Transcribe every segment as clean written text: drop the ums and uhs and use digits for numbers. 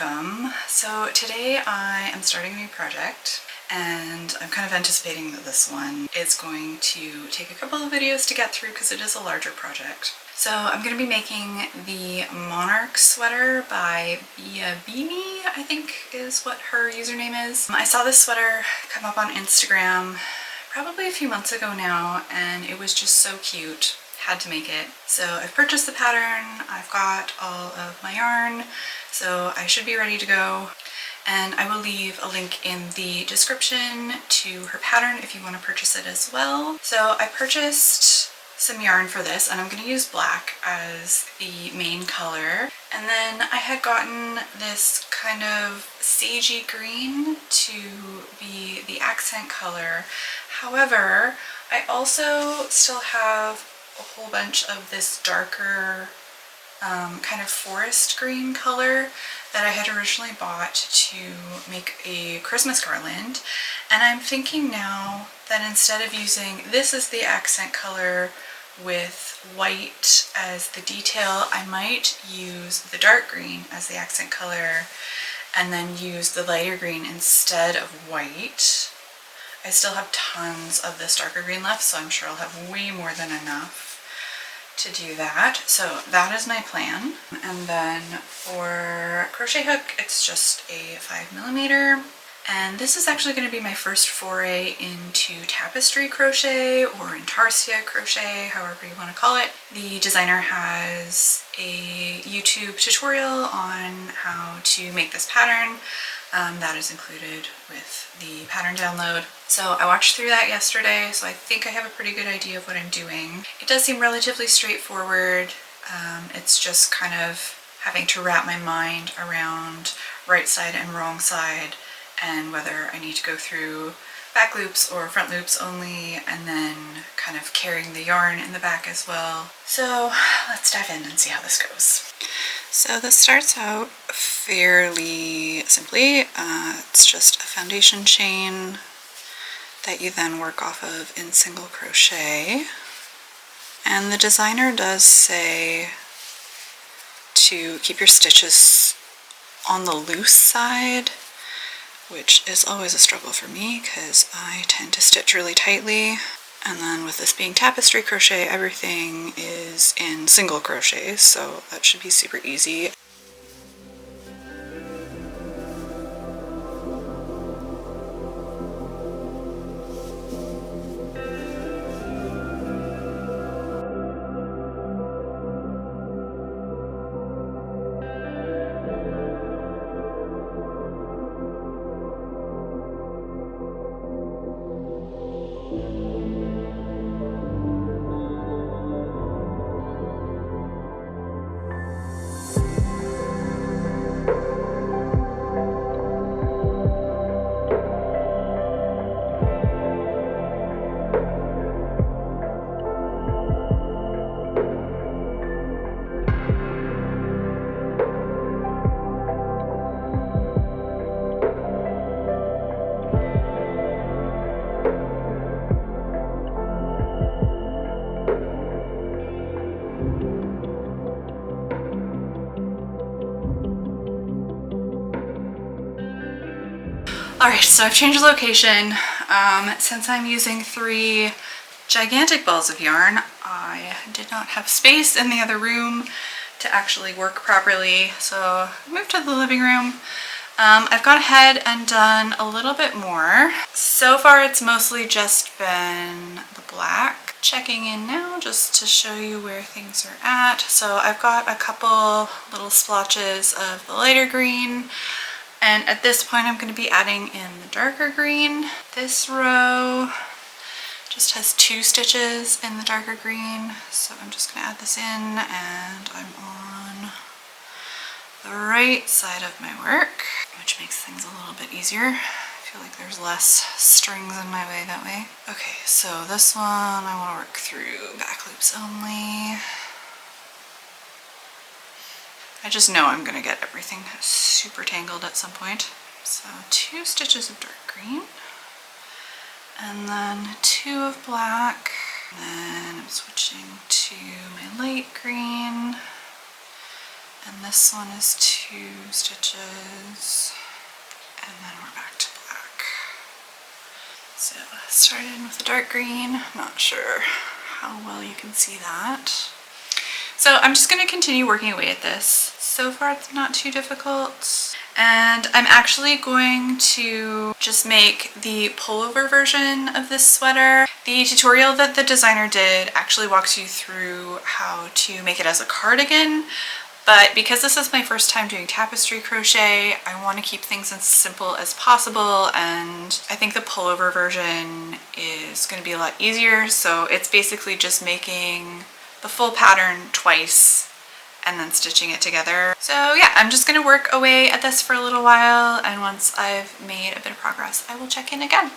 welcome. So today I am starting a new project and I'm kind of anticipating that this one is going to take a couple of videos to get through because it is a larger project. So I'm going to be making the Monarch sweater by Beanie, I think is what her username is. I saw this sweater come up on Instagram probably a few months ago now and it was just so cute. Had to make it. So I've purchased the pattern, I've got all of my yarn, so I should be ready to go. And I will leave a link in the description to her pattern if you want to purchase it as well. So I purchased some yarn for this and I'm going to use black as the main color. And then I had gotten this kind of sagey green to be the accent color. However, I also still have a whole bunch of this darker kind of forest green color that I had originally bought to make a Christmas garland, and I'm thinking now that instead of using this as the accent color with white as the detail, I might use the dark green as the accent color and then use the lighter green instead of white. I still have tons of this darker green left, so I'm sure I'll have way more than enough to do that. So that is my plan. And then for crochet hook, it's just a 5mm. And this is actually going to be my first foray into tapestry crochet or intarsia crochet, however you want to call it. The designer has a YouTube tutorial on how to make this pattern. That is included with the pattern download. So I watched through that yesterday, so I think I have a pretty good idea of what I'm doing. It does seem relatively straightforward. It's just kind of having to wrap my mind around right side and wrong side and whether I need to go through back loops or front loops only, and then kind of carrying the yarn in the back as well. So let's dive in and see how this goes. So this starts out fairly simply. It's just a foundation chain that you then work off of in single crochet. And the designer does say to keep your stitches on the loose side, which is always a struggle for me because I tend to stitch really tightly. And then with this being tapestry crochet, everything is in single crochet, so that should be super easy. Alright, so I've changed location. Since I'm using 3 gigantic balls of yarn, I did not have space in the other room to actually work properly, so I moved to the living room. I've gone ahead and done a little bit more. So far it's mostly just been the black. Checking in now just to show you where things are at. So I've got a couple little splotches of the lighter green. And at this point I'm going to be adding in the darker green. This row just has 2 stitches in the darker green, so I'm just going to add this in, and I'm on the right side of my work, which makes things a little bit easier. I feel like there's less strings in my way that way. Okay, so this one I want to work through back loops only. I just know I'm going to get everything super tangled at some point. So 2 stitches of dark green, and then 2 of black, and then I'm switching to my light green, And this one is 2 stitches, and then we're back to black. So started with the dark green. Not sure how well you can see that. So I'm just going to continue working away at this. So far it's not too difficult. And I'm actually going to just make the pullover version of this sweater. The tutorial that the designer did actually walks you through how to make it as a cardigan. But because this is my first time doing tapestry crochet, I want to keep things as simple as possible, and I think the pullover version is going to be a lot easier. So it's basically just making the full pattern twice and then stitching it together. So yeah, I'm just going to work away at this for a little while, and once I've made a bit of progress, I will check in again.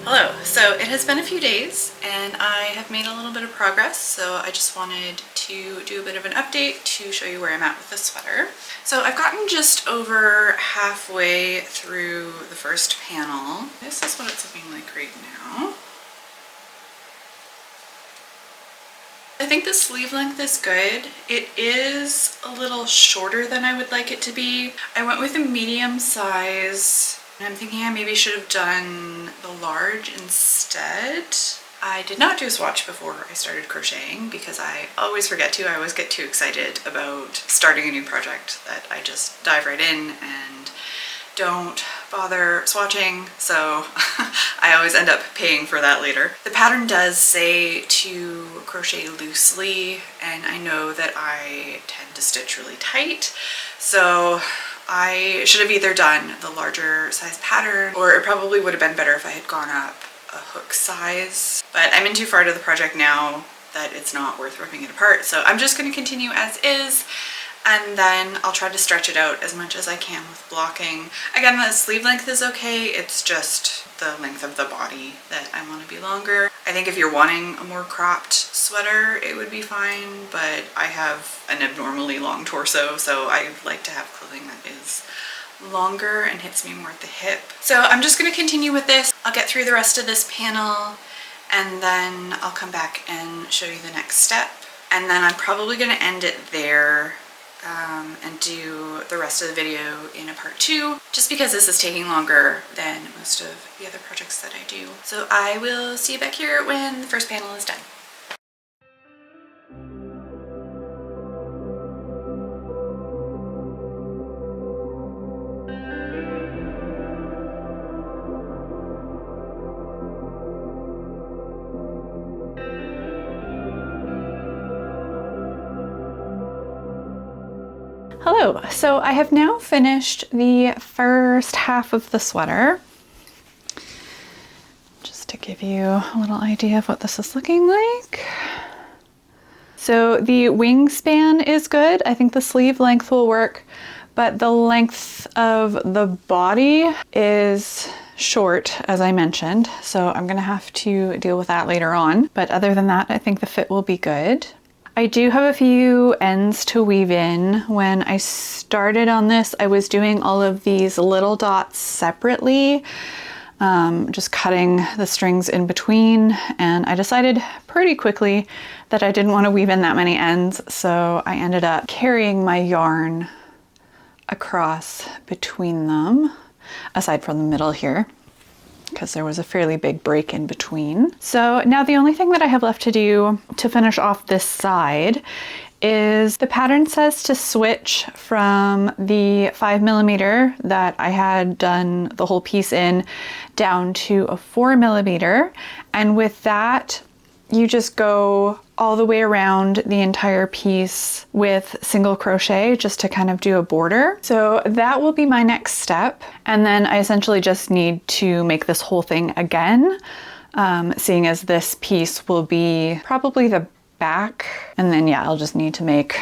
Hello, so it has been a few days and I have made a little bit of progress, so I just wanted to do a bit of an update to show you where I'm at with the sweater. So I've gotten just over halfway through the first panel. This is what it's looking like right now. I think the sleeve length is good. It is a little shorter than I would like it to be. I went with a medium size. I'm thinking I maybe should have done the large instead. I did not do a swatch before I started crocheting because I always forget to. I always get too excited about starting a new project that I just dive right in and don't bother swatching, so I always end up paying for that later. The pattern does say to crochet loosely, and I know that I tend to stitch really tight, so I should have either done the larger size pattern, or it probably would have been better if I had gone up a hook size. But I'm in too far to the project now that it's not worth ripping it apart, so I'm just going to continue as is, and then I'll try to stretch it out as much as I can with blocking. Again, the sleeve length is okay, it's just the length of the body that I want to be longer. I think if you're wanting a more cropped sweater, it would be fine, but I have an abnormally long torso, so I like to have clothing that is longer and hits me more at the hip. So I'm just going to continue with this. I'll get through the rest of this panel, and then I'll come back and show you the next step. And then I'm probably going to end it there and do the rest of the video in a part 2, just because this is taking longer than most of the other projects that I do. So I will see you back here when the first panel is done. Hello, so I have now finished the first half of the sweater. Just to give you a little idea of what this is looking like. So the wingspan is good. I think the sleeve length will work, but the length of the body is short, as I mentioned. So I'm gonna have to deal with that later on. But other than that, I think the fit will be good. I do have a few ends to weave in. When I started on this, I was doing all of these little dots separately. just cutting the strings in between, and I decided pretty quickly that I didn't want to weave in that many ends, so I ended up carrying my yarn across between them, aside from the middle here, because there was a fairly big break in between. So now the only thing that I have left to do to finish off this side is the pattern says to switch from the 5mm that I had done the whole piece in down to a 4mm, and with that you just go all the way around the entire piece with single crochet just to kind of do a border. So that will be my next step, and then I essentially just need to make this whole thing again, seeing as this piece will be probably the back, and then yeah, I'll just need to make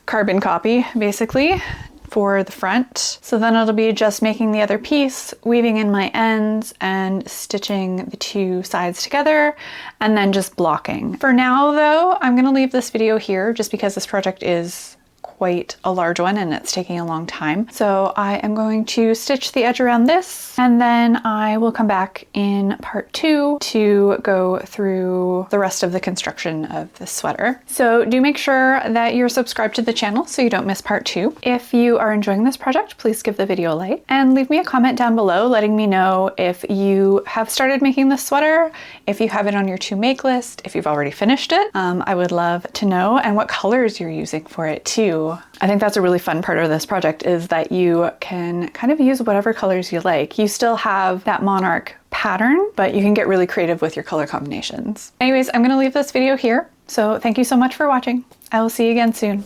carbon copy basically for the front. So then it'll be just making the other piece, weaving in my ends and stitching the two sides together, and then just blocking. For now though, I'm gonna leave this video here just because this project is quite a large one and it's taking a long time. So I am going to stitch the edge around this, and then I will come back in part 2 to go through the rest of the construction of the sweater. So do make sure that you're subscribed to the channel so you don't miss part 2. If you are enjoying this project, please give the video a like and leave me a comment down below letting me know if you have started making this sweater, if you have it on your to make list, if you've already finished it. I would love to know, and what colors you're using for it too. I think that's a really fun part of this project, is that you can kind of use whatever colors you like. You still have that Monarch pattern, but you can get really creative with your color combinations. Anyways, I'm gonna leave this video here. So thank you so much for watching. I will see you again soon.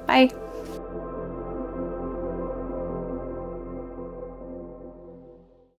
Bye.